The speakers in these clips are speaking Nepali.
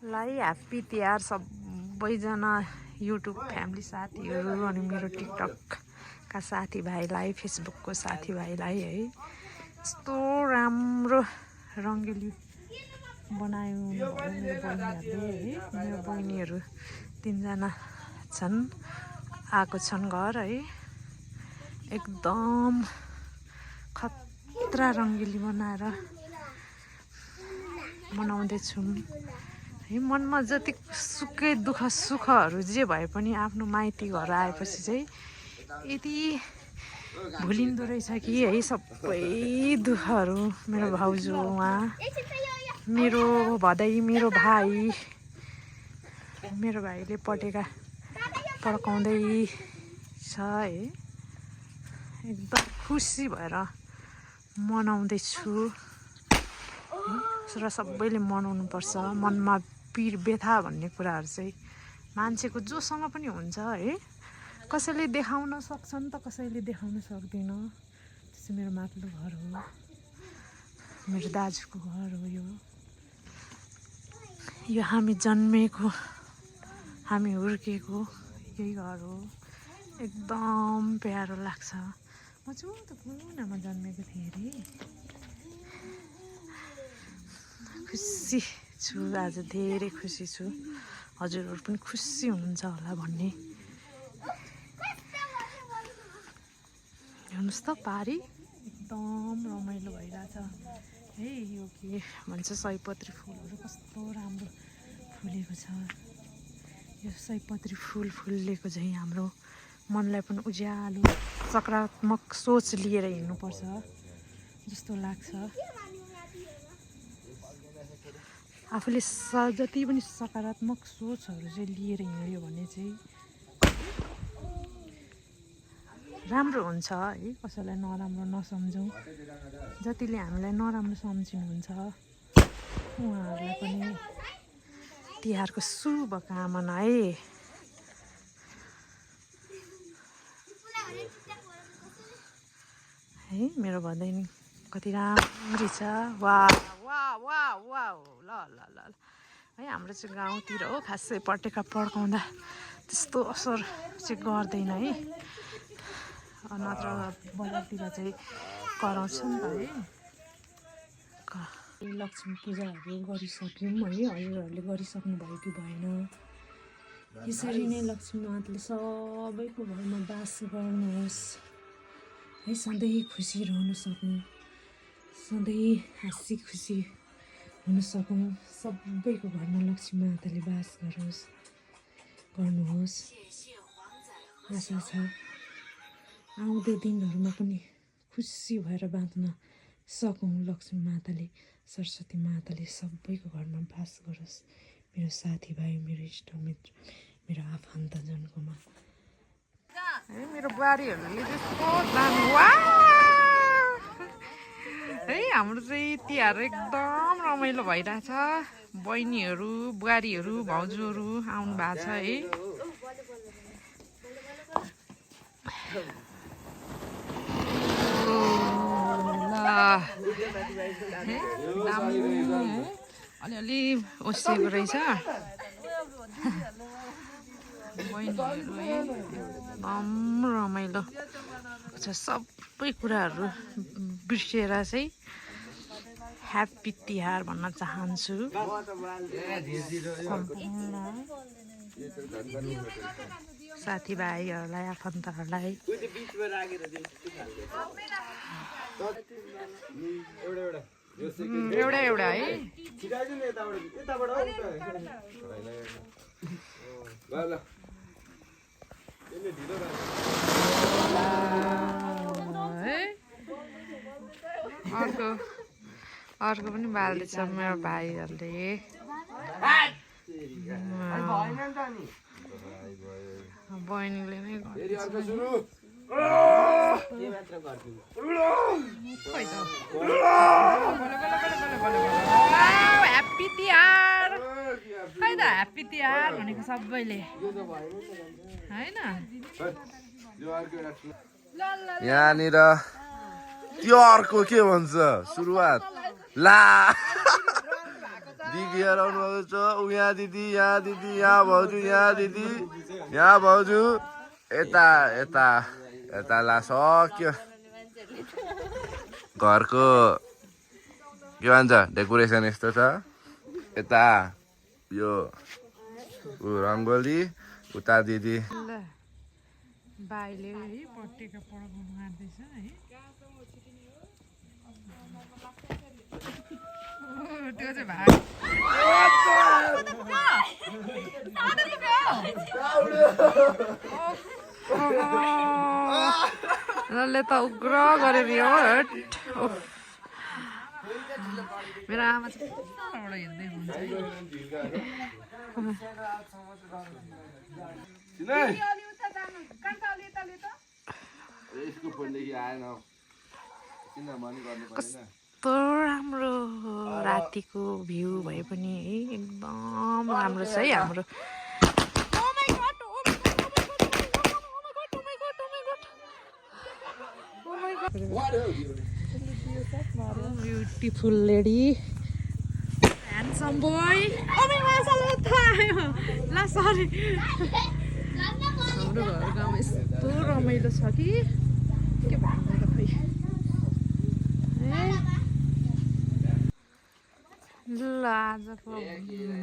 लाई ह्याप्पी तिहार सबैजना युट्युब फ्यामिली साथीहरू अनि मेरो टिकटकका साथीभाइलाई फेसबुकको साथीभाइलाई है यस्तो राम्रो रङ्गोली बनायो मेरो बहिनीहरूले है मेरो बहिनीहरू 3 जना छन् आएको छन् घर है एकदम खतरा रङ्गोली बनाएर मनाउँदैछु है मनमा जति सुकै दुःख सुखहरू जे भए पनि आफ्नो माइती घर आएपछि चाहिँ यति भुलिँदो रहेछ कि है सबै दुःखहरू मेरो भाउजू उहाँ मेरो भदै मेरो भाइले पटेका पड्काउँदै छ है एकदम खुसी भएर मनाउँदैछु र सबैले मनाउनु पर्छ मनमा पीर व्यथा भन्ने कुराहरू चाहिँ मान्छेको जोसँग पनि हुन्छ है कसैले देखाउन सक्छन् त कसैले देखाउन सक्दैन त्यसै मेरो माथिल्लो घर हो मेरो दाजुको घर हो यो हामी जन्मेको हामी हुर्केको यही घर हो एकदम प्यारो लाग्छ म चाहिँ त कुनामा जन्मेको थिएँ अरे खुसी छु आज धेरै खुसी छु हजुरहरू पनि खुसी हुनुहुन्छ होला भन्ने हेर्नुहोस् त पारी एकदम रमाइलो भइरहेछ है यो के भन्छ सयपत्री फुलहरू कस्तो राम्रो फुलेको छ यो सयपत्री फुल फुलेको चाहिँ हाम्रो मनलाई पनि उज्यालो सकारात्मक सोच लिएर हिँड्नुपर्छ जस्तो लाग्छ आफूले जति पनि सकारात्मक सोचहरू चाहिँ लिएर हिँड्यो भने चाहिँ राम्रो हुन्छ है कसैलाई नराम्रो नसम्झौँ जतिले हामीलाई नराम्रो सम्झिनुहुन्छ उहाँहरूलाई पनि तिहारको शुभकामना है मेरो भदैनी कति राम्री छ वाह वाह वाह वाह ल ल ल है हाम्रो चाहिँ गाउँतिर हो खासै पटेका पड्काउँदा त्यस्तो असर चाहिँ गर्दैन है नत्र बजारतिर चाहिँ कराउँछ नि त है लक्ष्मी पूजाहरू गरिसक्यौँ है हजुरहरूले गरिसक्नु भयो कि भएन यसरी नै लक्ष्मी माताले सबैको घरमा बास गर्नुहोस् है सधैँ खुसी रहन सकौँ सधैँ हाँसी खुसी हुन सकौँ सबैको घरमा लक्ष्मी माताले बास गर्नुहोस् आशा छ आउँदो दिनहरूमा पनि खुसी भएर बाँच्न सकौँ लक्ष्मी माताले सरस्वती माताले सबैको घरमा बास गरोस् मेरो साथीभाइ मेरो इष्टमित्र मेरो आफन्तजनकोमा है मेरो बुहारीहरूले त्यस्तो दामी है हाम्रो चाहिँ तिहार एकदम रमाइलो भइरहेछ बहिनीहरू बुहारीहरू भाउजूहरू आउनु भएको छ है अलिअलि ओसेको रहेछ बहिनीहरू है एकदम रमाइलो छ सबै कुराहरू बिर्सेर चाहिँ ह्याप्पी तिहार भन्न चाहन्छु साथीभाइहरूलाई आफन्तहरूलाई एउटा एउटा है अर्को पनि बाल्दैछ मेरो भाइहरूले बहिनीले नै ह्याप्पी तिहार खै त ह्याप्पी तिहार भनेको सबैले होइन यहाँनिर तिहारको के भन्छ सुरुवात ला दिदीहरू आउनुभएको छ ऊ यहाँ दिदी यहाँ भाउजू यहाँ दिदी यहाँ भाउजू यता यता यता ला सक्यो घरको के भन्छ डेकोरेसन यस्तो छ यता यो रङ्गोली उता दिदी बाइले है पटेका पड्काउनु मार्दैछ है त्यो चाहिँ भाग रले त उग्र गरेर यो मेरो आमा चाहिँ कताबाट हिँड्दै हुन्छ कस्तो राम्रो रातिको भ्यू भए पनि है एकदम राम्रो छ है हाम्रो ब्युटिफुल लेडी ह्यान्डसम बोय ल सरी हाम्रो घर गाउँमा यस्तो रमाइलो छ कि के भन्नु र खै ल आजको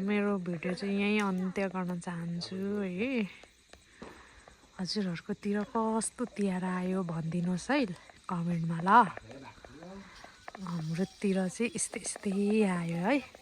मेरो भिडियो चाहिँ यहीँ अन्त्य गर्न चाहन्छु है हजुरहरूकोतिर कस्तो तिहार आयो भनिदिनुहोस् है कमेन्टमा ल हाम्रोतिर चाहिँ यस्तै आयो है